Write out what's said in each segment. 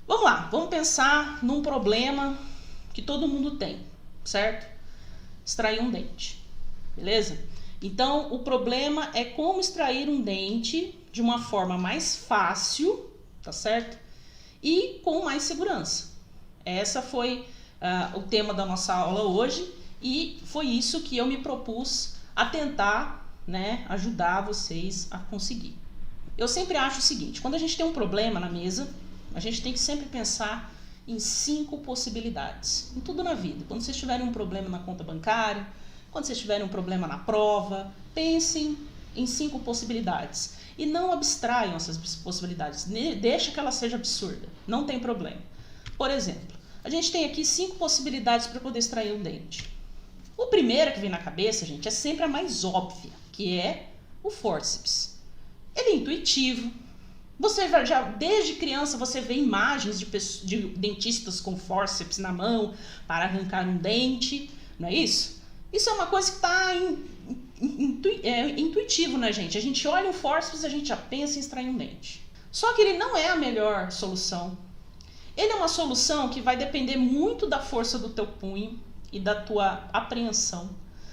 Vamos lá, vamos pensar num problema que todo mundo tem, certo? Extrair um dente, beleza? Então, o problema é como extrair um dente de uma forma mais fácil, tá certo? E com mais segurança. Essa foi o tema da nossa aula hoje e foi isso que eu me propus a tentar, né, ajudar vocês a conseguir. Eu sempre acho o seguinte, quando a gente tem um problema na mesa, a gente tem que sempre pensar em 5 possibilidades, em tudo na vida. Quando vocês tiverem um problema na conta bancária, quando vocês tiverem um problema na prova, pensem em 5 possibilidades. E não abstraiam essas possibilidades, deixa que ela seja absurda, não tem problema. Por exemplo, a gente tem aqui 5 possibilidades para poder extrair um dente. O primeiro que vem na cabeça, gente, é sempre a mais óbvia, que é o fórceps. Ele é intuitivo. Você já, desde criança, você vê imagens de dentistas com fórceps na mão para arrancar um dente, não é isso? Isso é uma coisa que está intuitivo na gente. A gente olha o fórceps e a gente já pensa em extrair um dente. Só que ele não é a melhor solução. Ele é uma solução que vai depender muito da força do teu punho e da tua apreensão.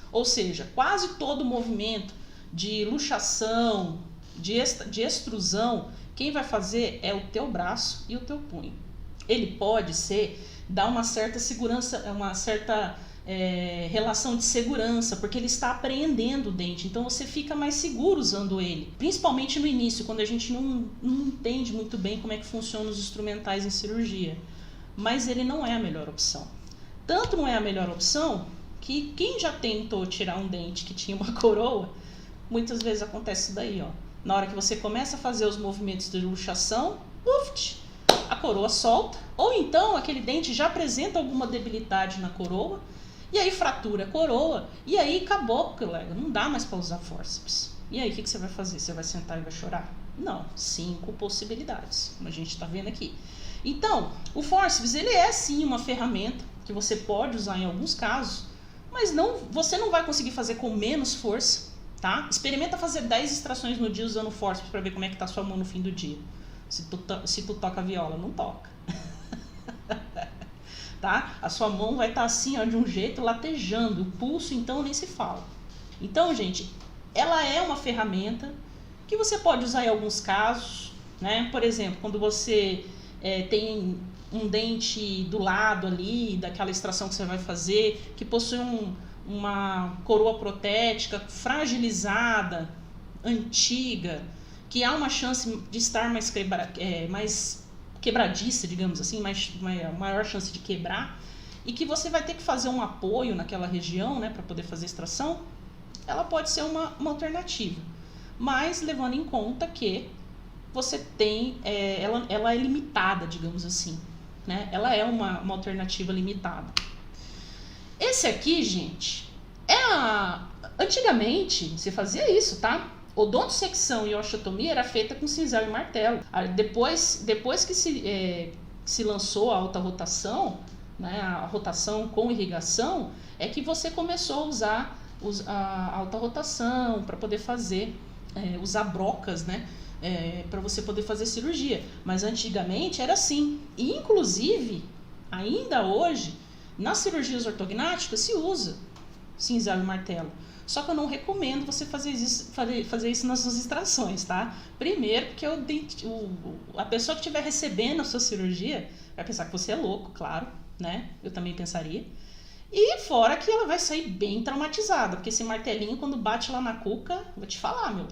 Ou seja, quase todo movimento de luxação, de extrusão, quem vai fazer é o teu braço e o teu punho. Ele pode dar uma certa segurança, uma certa relação de segurança, porque ele está apreendendo o dente, então você fica mais seguro usando ele, principalmente no início, quando a gente não entende muito bem como é que funcionam os instrumentais em cirurgia. Mas ele não é a melhor opção. Tanto não é a melhor opção que quem já tentou tirar um dente que tinha uma coroa, muitas vezes acontece isso daí, ó. Na hora que você começa a fazer os movimentos de luxação, a coroa solta, ou então aquele dente já apresenta alguma debilidade na coroa, e aí fratura a coroa, e aí acabou, colega, não dá mais para usar fórceps. E aí o que você vai fazer? Você vai sentar e vai chorar? Não, 5 possibilidades, como a gente está vendo aqui. Então, o fórceps, ele é sim uma ferramenta que você pode usar em alguns casos, mas você não vai conseguir fazer com menos força. Tá? Experimenta fazer 10 extrações no dia usando fórceps para ver como é que tá a sua mão no fim do dia. Se tu toca viola, não toca. Tá? A sua mão vai estar assim, ó, de um jeito latejando. O pulso, então, nem se fala. Então, gente, ela é uma ferramenta que você pode usar em alguns casos, né? Por exemplo, quando você tem um dente do lado ali, daquela extração que você vai fazer, que possui uma coroa protética fragilizada, antiga, que há uma chance de estar mais quebradiça, digamos assim, maior chance de quebrar, e que você vai ter que fazer um apoio naquela região, né, para poder fazer extração, ela pode ser uma alternativa. Mas levando em conta que você tem, ela é limitada, digamos assim, né? Ela é uma alternativa limitada. Esse aqui, gente, antigamente se fazia isso, tá? Odontosecção e osteotomia era feita com cinzel e martelo. Depois que se lançou a alta rotação, né, a rotação com irrigação, é que você começou a usar a alta rotação para poder fazer, usar brocas, né, para você poder fazer cirurgia. Mas antigamente era assim. E inclusive, ainda hoje, nas cirurgias ortognáticas se usa cinzel e martelo. Só que eu não recomendo você fazer isso nas suas extrações, tá? Primeiro, porque a pessoa que estiver recebendo a sua cirurgia vai pensar que você é louco, claro, né? Eu também pensaria. E fora que ela vai sair bem traumatizada, porque esse martelinho, quando bate lá na cuca, vou te falar, meu,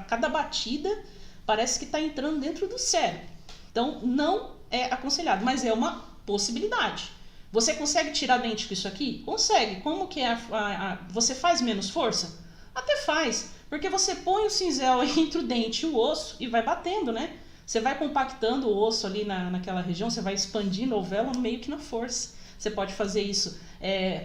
cada batida parece que está entrando dentro do cérebro. Então, não é aconselhado, mas é uma possibilidade. Você consegue tirar dente com isso aqui? Consegue. Como que você faz menos força? Até faz, porque você põe o cinzel entre o dente e o osso e vai batendo, né? Você vai compactando o osso ali naquela região, você vai expandindo o alvéolo meio que na força. Você pode fazer isso,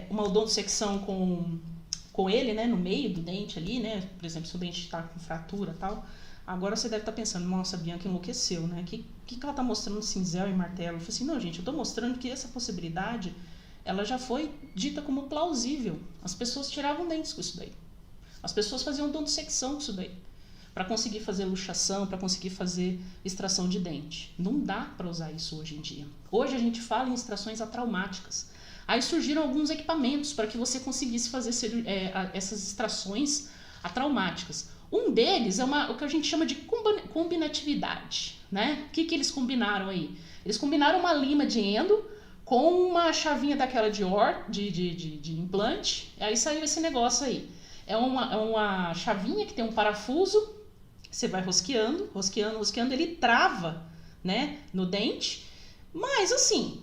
uma odontosecção com ele, né, no meio do dente ali, né? Por exemplo, se o dente está com fratura e tal. Agora você deve estar pensando, nossa, a Bianca enlouqueceu, né? Que ela está mostrando cinzel e martelo? Eu falei assim, não, gente, eu estou mostrando que essa possibilidade, ela já foi dita como plausível. As pessoas tiravam dentes com isso daí. As pessoas faziam odontosecção com isso daí. para conseguir fazer luxação, para conseguir fazer extração de dente. Não dá para usar isso hoje em dia. Hoje a gente fala em extrações atraumáticas. Aí surgiram alguns equipamentos para que você conseguisse fazer essas extrações atraumáticas. Um deles é o que a gente chama de combinatividade, né? O que eles combinaram aí? Eles combinaram uma lima de endo com uma chavinha daquela de implante, e aí saiu esse negócio aí. É uma chavinha que tem um parafuso, você vai rosqueando, ele trava, né, no dente, mas assim,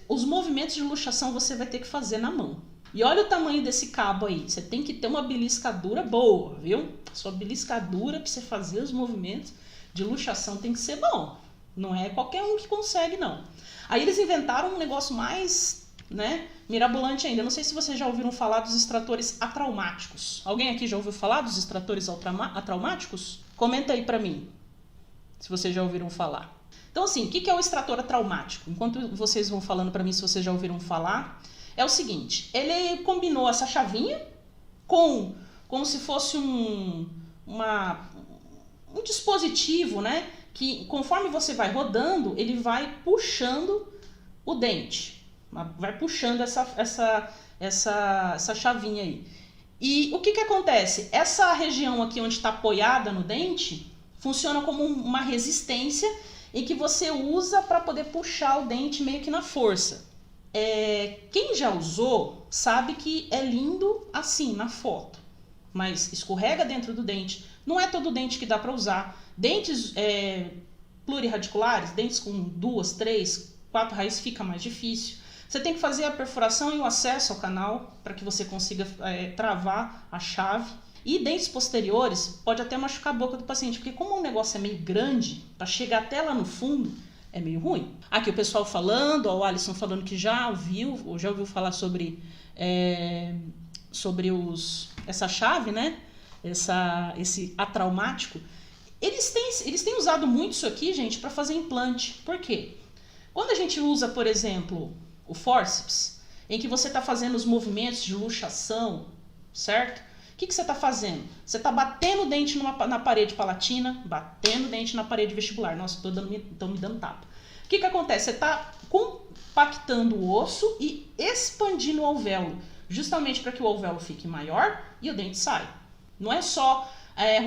os movimentos de luxação você vai ter que fazer na mão. E olha o tamanho desse cabo aí, você tem que ter uma beliscadura boa, viu? Sua beliscadura para você fazer os movimentos de luxação tem que ser bom, não é qualquer um que consegue não. Aí eles inventaram um negócio mais, né, mirabolante ainda. Não sei se vocês já ouviram falar dos extratores atraumáticos. Alguém aqui já ouviu falar dos extratores atraumáticos? Comenta aí pra mim, se vocês já ouviram falar. Então assim, o que é o extrator atraumático? Enquanto vocês vão falando pra mim se vocês já ouviram falar, é o seguinte, ele combinou essa chavinha como se fosse um dispositivo, né, que conforme você vai rodando, ele vai puxando o dente, vai puxando essa chavinha aí. E o que acontece? Essa região aqui onde está apoiada no dente, funciona como uma resistência em que você usa para poder puxar o dente meio que na força. Quem já usou sabe que é lindo assim na foto, mas escorrega dentro do dente. Não é todo dente que dá para usar. Dentes plurirradiculares, dentes com 2, 3, 4 raízes, fica mais difícil. Você tem que fazer a perfuração e o acesso ao canal para que você consiga travar a chave. E dentes posteriores pode até machucar a boca do paciente, porque como o negócio é meio grande, para chegar até lá no fundo, é meio ruim. Aqui o pessoal falando, o Alisson falando que já ouviu falar sobre essa chave, né? Esse atraumático. Eles têm usado muito isso aqui, gente, para fazer implante. Por quê? Quando a gente usa, por exemplo, o forceps, em que você está fazendo os movimentos de luxação, certo? O que você está fazendo? Você está batendo o dente na parede palatina, batendo o dente na parede vestibular. Nossa, estou me dando tapa. O que acontece? Você está compactando o osso e expandindo o alvéolo, justamente para que o alvéolo fique maior e o dente saia. Não é só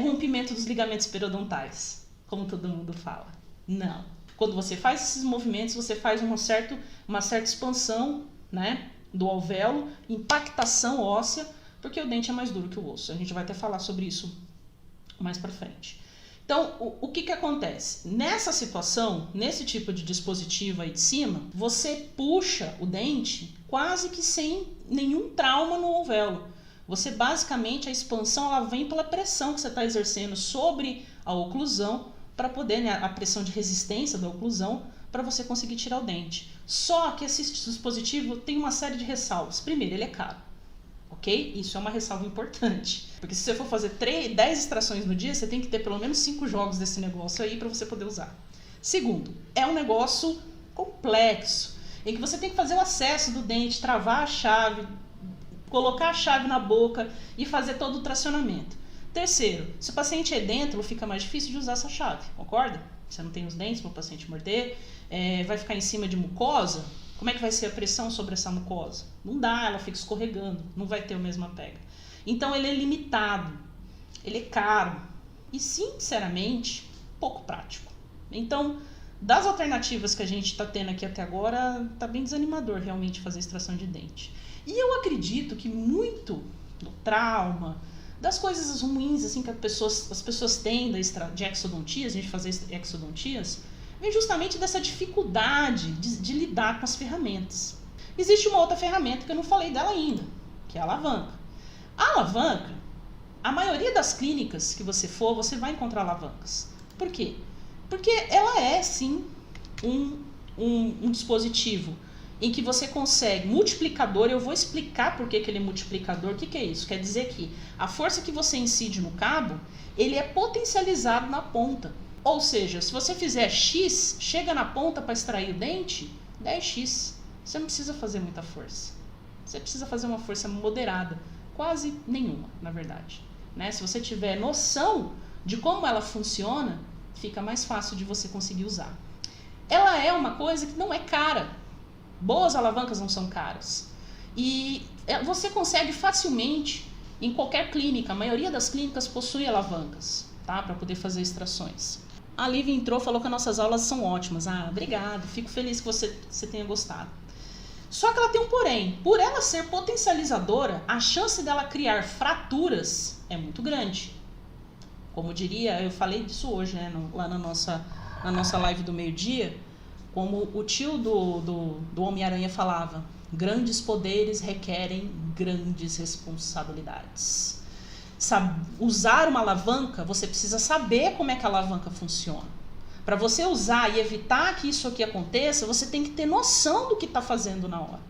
rompimento dos ligamentos periodontais, como todo mundo fala. Não. Quando você faz esses movimentos, você faz uma certa expansão, né, do alvéolo, impactação óssea, porque o dente é mais duro que o osso. A gente vai até falar sobre isso mais pra frente. Então, o que acontece? Nessa situação, nesse tipo de dispositivo aí de cima, você puxa o dente quase que sem nenhum trauma no alvéolo. Você basicamente, a expansão ela vem pela pressão que você está exercendo sobre a oclusão, para poder, né, a pressão de resistência da oclusão, para você conseguir tirar o dente. Só que esse dispositivo tem uma série de ressalvas. Primeiro, ele é caro, ok? Isso é uma ressalva importante, porque se você for fazer 10 extrações no dia, você tem que ter pelo menos 5 jogos desse negócio aí para você poder usar. Segundo, é um negócio complexo, em que você tem que fazer o acesso do dente, travar a chave, colocar a chave na boca e fazer todo o tracionamento. Terceiro, se o paciente é dentro, fica mais difícil de usar essa chave, concorda? Você não tem os dentes para o paciente morder, vai ficar em cima de mucosa, como é que vai ser a pressão sobre essa mucosa? Não dá, ela fica escorregando, não vai ter a mesma pega. Então ele é limitado, ele é caro e, sinceramente, pouco prático. Então, das alternativas que a gente está tendo aqui até agora, está bem desanimador realmente fazer extração de dente. E eu acredito que muito do trauma, das coisas ruins assim que as pessoas têm de exodontias, de fazer exodontias, vem justamente dessa dificuldade de lidar com as ferramentas. Existe uma outra ferramenta que eu não falei dela ainda, que é a alavanca. A alavanca, a maioria das clínicas que você for, você vai encontrar alavancas. Por quê? Porque ela é, sim, um dispositivo em que você consegue multiplicador. Eu vou explicar por que ele é multiplicador. O que é isso? Quer dizer que a força que você incide no cabo, ele é potencializado na ponta. Ou seja, se você fizer X, chega na ponta para extrair o dente, 10x. Você não precisa fazer muita força. Você precisa fazer uma força moderada, quase nenhuma, na verdade. Né? Se você tiver noção de como ela funciona, fica mais fácil de você conseguir usar. Ela é uma coisa que não é cara. Boas alavancas não são caras. E você consegue facilmente em qualquer clínica. A maioria das clínicas possui alavancas, tá? Para poder fazer extrações. A Lívia entrou, falou que as nossas aulas são ótimas. Ah, obrigado. Fico feliz que você tenha gostado. Só que ela tem um porém. Por ela ser potencializadora, a chance dela criar fraturas é muito grande. Como diria, eu falei disso hoje, né, lá na nossa live do meio-dia, como o tio do Homem-Aranha falava, grandes poderes requerem grandes responsabilidades. Usar uma alavanca, você precisa saber como é que a alavanca funciona. Para você usar e evitar que isso aqui aconteça, você tem que ter noção do que está fazendo na hora.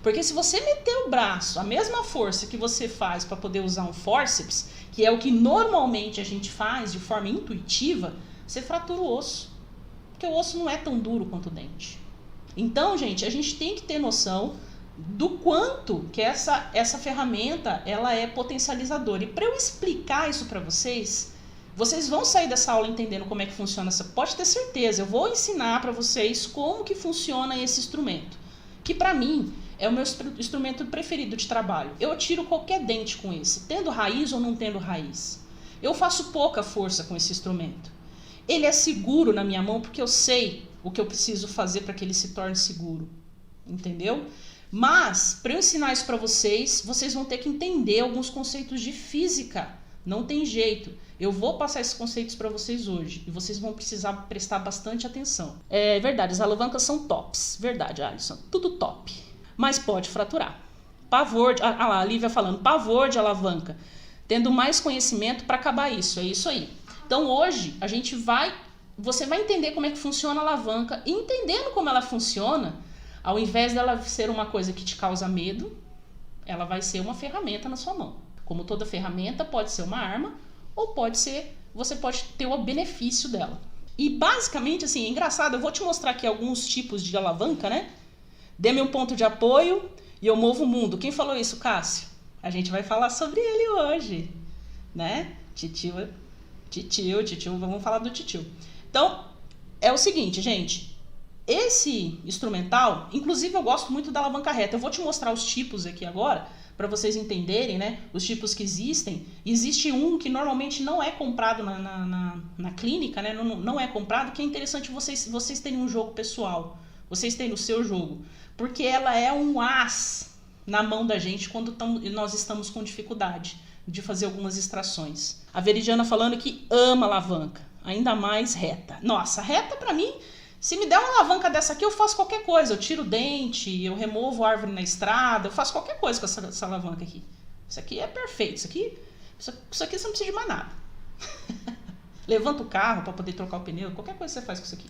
Porque se você meter o braço, a mesma força que você faz para poder usar um fórceps, que é o que normalmente a gente faz de forma intuitiva, você fratura o osso. Porque o osso não é tão duro quanto o dente. Então, gente, a gente tem que ter noção do quanto que essa ferramenta ela é potencializadora. E para eu explicar isso para vocês, vocês vão sair dessa aula entendendo como é que funciona essa. Pode ter certeza, eu vou ensinar para vocês como que funciona esse instrumento, que para mim é o meu instrumento preferido de trabalho. Eu tiro qualquer dente com esse, tendo raiz ou não tendo raiz. Eu faço pouca força com esse instrumento. Ele é seguro na minha mão porque eu sei o que eu preciso fazer para que ele se torne seguro. Entendeu? Mas, para eu ensinar isso para vocês, vocês vão ter que entender alguns conceitos de física. Não tem jeito. Eu vou passar esses conceitos para vocês hoje. E vocês vão precisar prestar bastante atenção. É verdade, as alavancas são tops. Verdade, Alisson. Tudo top. Mas pode fraturar. Pavor de... Ah lá, a Lívia falando. Pavor de alavanca. Tendo mais conhecimento para acabar isso. É isso aí. Então hoje a gente você vai entender como é que funciona a alavanca. E entendendo como ela funciona, ao invés dela ser uma coisa que te causa medo, ela vai ser uma ferramenta na sua mão. Como toda ferramenta, pode ser uma arma ou você pode ter o benefício dela. E basicamente, assim, é engraçado, eu vou te mostrar aqui alguns tipos de alavanca, né? Dê-me um ponto de apoio e eu movo o mundo. Quem falou isso, Cássio? A gente vai falar sobre ele hoje, né? Titio, vamos falar do titio. Então, é o seguinte, gente. Esse instrumental, inclusive eu gosto muito da alavanca reta. Eu vou te mostrar os tipos aqui agora, para vocês entenderem, né? Os tipos que existem. Existe um que normalmente não é comprado na clínica, né? Não é comprado, que é interessante vocês terem um jogo pessoal. Vocês terem o seu jogo. Porque ela é um as na mão da gente quando nós estamos com dificuldade de fazer algumas extrações. A Veridiana falando que ama alavanca, ainda mais reta. Nossa, reta pra mim, se me der uma alavanca dessa aqui, eu faço qualquer coisa. Eu tiro o dente, eu removo a árvore na estrada, eu faço qualquer coisa com essa alavanca aqui. Isso aqui é perfeito, isso aqui você não precisa de mais nada. Levanta o carro para poder trocar o pneu, qualquer coisa você faz com isso aqui.